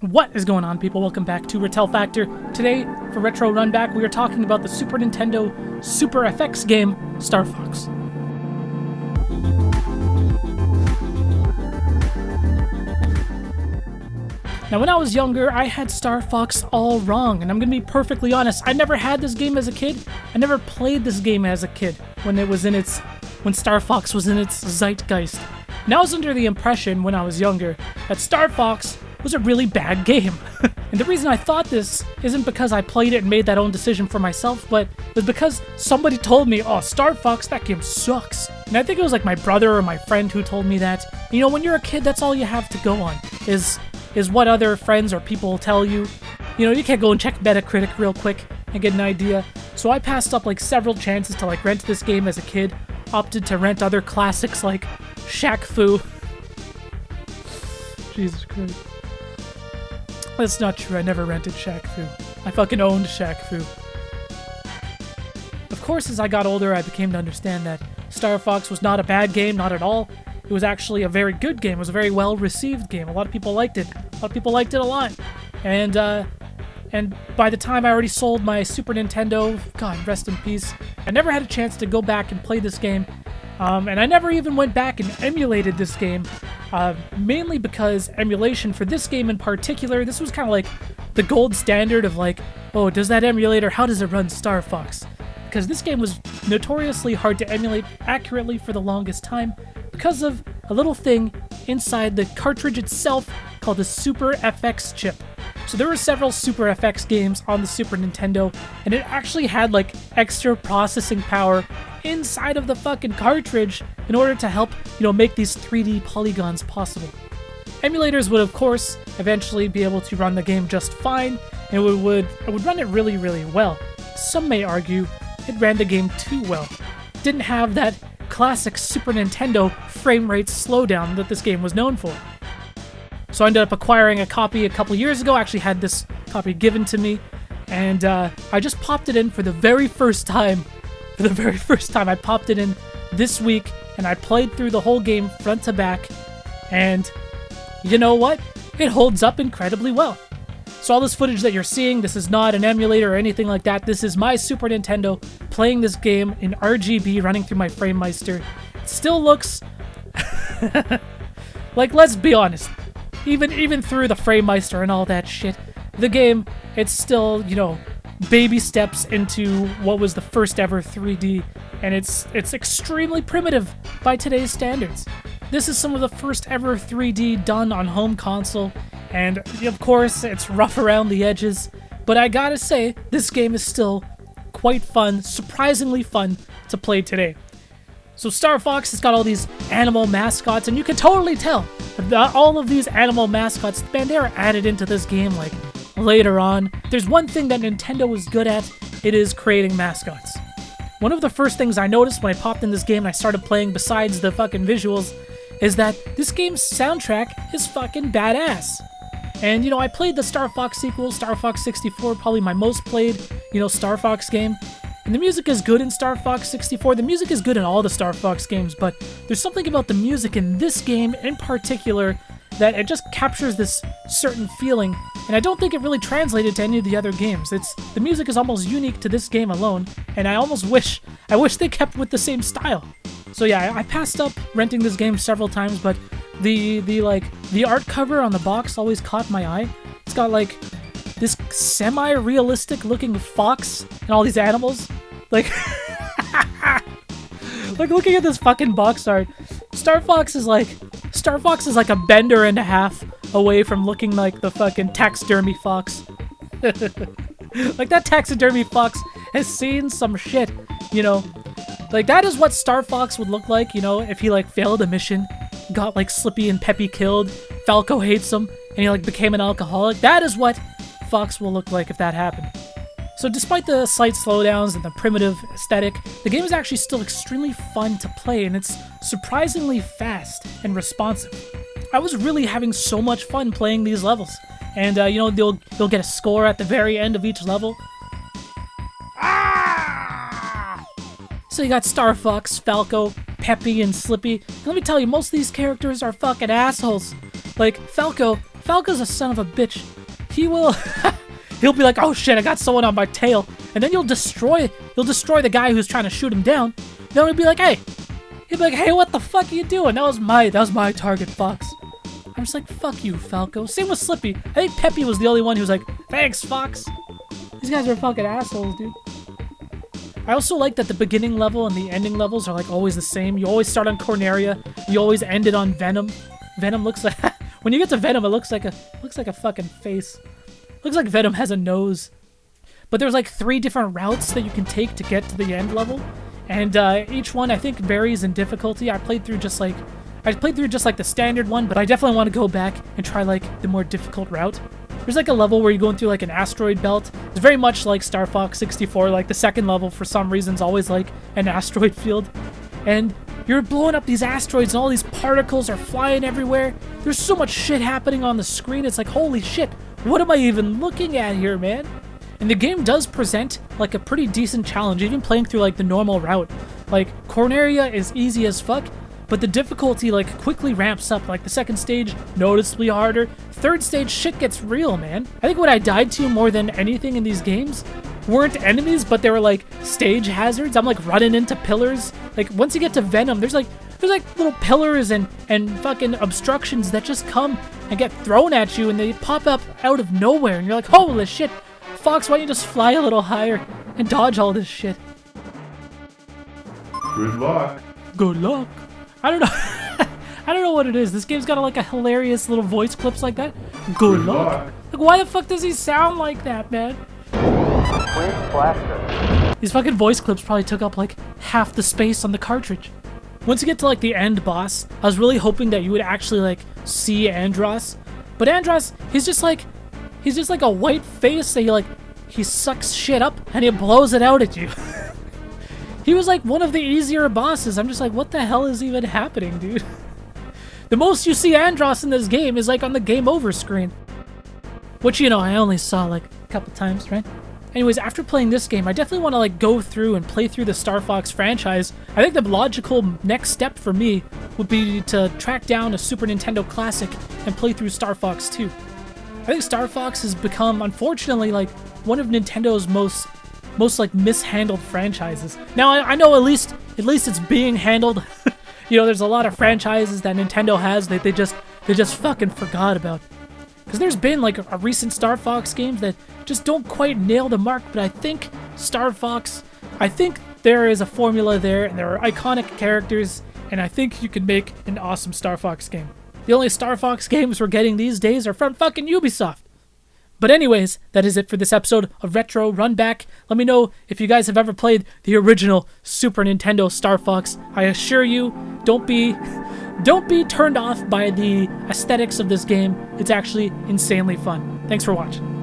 What is going on, people? Welcome back to Retell Factor. Today, for Retro Runback, we are talking about the Super Nintendo Super FX game, Star Fox. Now, when I was younger, I had Star Fox all wrong, and I'm gonna be perfectly honest, I never had this game as a kid. I never played this game as a kid when Star Fox was in its zeitgeist. And I was under the impression, when I was younger, that Star Fox was a really bad game. And the reason I thought this isn't because I played it and made that own decision for myself, but it was because somebody told me, oh, Star Fox, that game sucks. And I think it was like my brother or my friend who told me that. You know, when you're a kid, that's all you have to go on, is what other friends or people tell you. You know, you can't go and check Metacritic real quick and get an idea. So I passed up like several chances to like rent this game as a kid, opted to rent other classics like Shaq Fu. Jesus Christ. That's not true, I never rented Shaq Fu. I fucking owned Shaq Fu. Of course, as I got older, I became to understand that Star Fox was not a bad game, not at all. It was actually a very good game. It was a very well-received game. A lot of people liked it. A lot of people liked it a lot. And by the time I already sold my Super Nintendo, God, rest in peace, I never had a chance to go back and play this game. And I never even went back and emulated this game, mainly because emulation for this game in particular, this was kind of like the gold standard of like, oh, does that emulator, how does it run Star Fox? Because this game was notoriously hard to emulate accurately for the longest time because of a little thing inside the cartridge itself called the Super FX chip. So there were several Super FX games on the Super Nintendo, and it actually had like extra processing power inside of the fucking cartridge in order to help, you know, make these 3D polygons possible. Emulators would, of course, eventually be able to run the game just fine, and it would run it really, really well. Some may argue it ran the game too well. It didn't have that classic Super Nintendo frame rate slowdown that this game was known for. So I ended up acquiring a copy a couple years ago. I actually had this copy given to me, and I just popped it in for the very first time. For the very first time, I popped it in this week, and I played through the whole game front to back, and you know what? It holds up incredibly well. So all this footage that you're seeing, this is not an emulator or anything like that. This is my Super Nintendo playing this game in RGB, running through my FrameMeister. It still looks like, let's be honest, even through the FrameMeister and all that shit, the game, it's still, you know, baby steps into what was the first ever 3D, and it's extremely primitive by today's standards. This is some of the first ever 3D done on home console, and of course it's rough around the edges, but I gotta say, this game is still quite fun, surprisingly fun to play today. So Star Fox has got all these animal mascots, and you can totally tell that all of these animal mascots, man, they are added into this game like later on. There's one thing that Nintendo was good at, it is creating mascots. One of the first things I noticed when I popped in this game and I started playing, besides the fucking visuals, is that this game's soundtrack is fucking badass. And, you know, I played the Star Fox sequel, Star Fox 64, probably my most played, you know, Star Fox game. And the music is good in Star Fox 64. The music is good in all the Star Fox games, but there's something about the music in this game in particular that it just captures this certain feeling, and I don't think it really translated to any of the other games. The music is almost unique to this game alone, and I wish they kept with the same style. So yeah, I passed up renting this game several times, but the art cover on the box always caught my eye. It's got like this semi-realistic looking fox and all these animals. Like like looking at this fucking box art, Star Fox is like a bender and a half away from looking like the fucking taxidermy fox. Like that taxidermy fox has seen some shit, you know. Like that is what Star Fox would look like, you know, if he like failed a mission, got like Slippy and Peppy killed, Falco hates him, and he like became an alcoholic. That is what Fox will look like if that happened. So despite the slight slowdowns and the primitive aesthetic, the game is actually still extremely fun to play, and it's surprisingly fast and responsive. I was really having so much fun playing these levels, and you know, you'll get a score at the very end of each level. Ah! So you got Star Fox, Falco, Peppy, and Slippy. And let me tell you, most of these characters are fucking assholes. Like Falco Falco's a son of a bitch. He will... He'll be like, oh shit, I got someone on my tail. And then you'll destroy the guy who's trying to shoot him down. Then he'll be like, hey. He'll be like, hey, what the fuck are you doing? That was my target, Fox. I'm just like, fuck you, Falco. Same with Slippy. I think Peppy was the only one who was like, thanks, Fox. These guys are fucking assholes, dude. I also like that the beginning level and the ending levels are like always the same. You always start on Corneria. You always end it on Venom. Venom looks like... when you get to Venom, it looks like a fucking face. Looks like Venom has a nose. But there's like 3 different routes that you can take to get to the end level. And each one, I think, varies in difficulty. I played through just like the standard one, but I definitely want to go back and try like the more difficult route. There's like a level where you're going through like an asteroid belt. It's very much like Star Fox 64. Like the second level, for some reason, is always like an asteroid field. And you're blowing up these asteroids and all these particles are flying everywhere. There's so much shit happening on the screen. It's like, holy shit. What am I even looking at here, man? And the game does present like a pretty decent challenge, even playing through like the normal route. Like Corneria is easy as fuck, but the difficulty like quickly ramps up. Like the second stage, noticeably harder. Third stage, shit gets real, man. I think what I died to more than anything in these games weren't enemies, but they were like stage hazards. I'm like running into pillars. Like once you get to Venom, there's like little pillars and fucking obstructions that just come and get thrown at you, and they pop up out of nowhere, and you're like, holy shit, Fox, why don't you just fly a little higher and dodge all this shit? Good luck. Good luck. I don't know. I don't know what it is. This game's got like a hilarious little voice clips like that. Good luck. Like, why the fuck does he sound like that, man? These fucking voice clips probably took up like half the space on the cartridge. Once you get to like the end boss, I was really hoping that you would actually like see Andross. But Andross, he's just like a white face that he sucks shit up and he blows it out at you. He was like one of the easier bosses. I'm just like, what the hell is even happening, dude? The most you see Andross in this game is like on the game over screen. Which, you know, I only saw like a couple times, right? Anyways, after playing this game, I definitely want to like go through and play through the Star Fox franchise. I think the logical next step for me would be to track down a Super Nintendo classic and play through Star Fox 2. I think Star Fox has become, unfortunately, like one of Nintendo's most like mishandled franchises. Now I know at least it's being handled. You know, there's a lot of franchises that Nintendo has that they just fucking forgot about. Because there's been like a recent Star Fox games that just don't quite nail the mark, but I think Star Fox, I think there is a formula there, and there are iconic characters, and I think you can make an awesome Star Fox game. The only Star Fox games we're getting these days are from fucking Ubisoft. But anyways, that is it for this episode of Retro Runback. Let me know if you guys have ever played the original Super Nintendo Star Fox. I assure you, don't be turned off by the aesthetics of this game. It's actually insanely fun. Thanks for watching.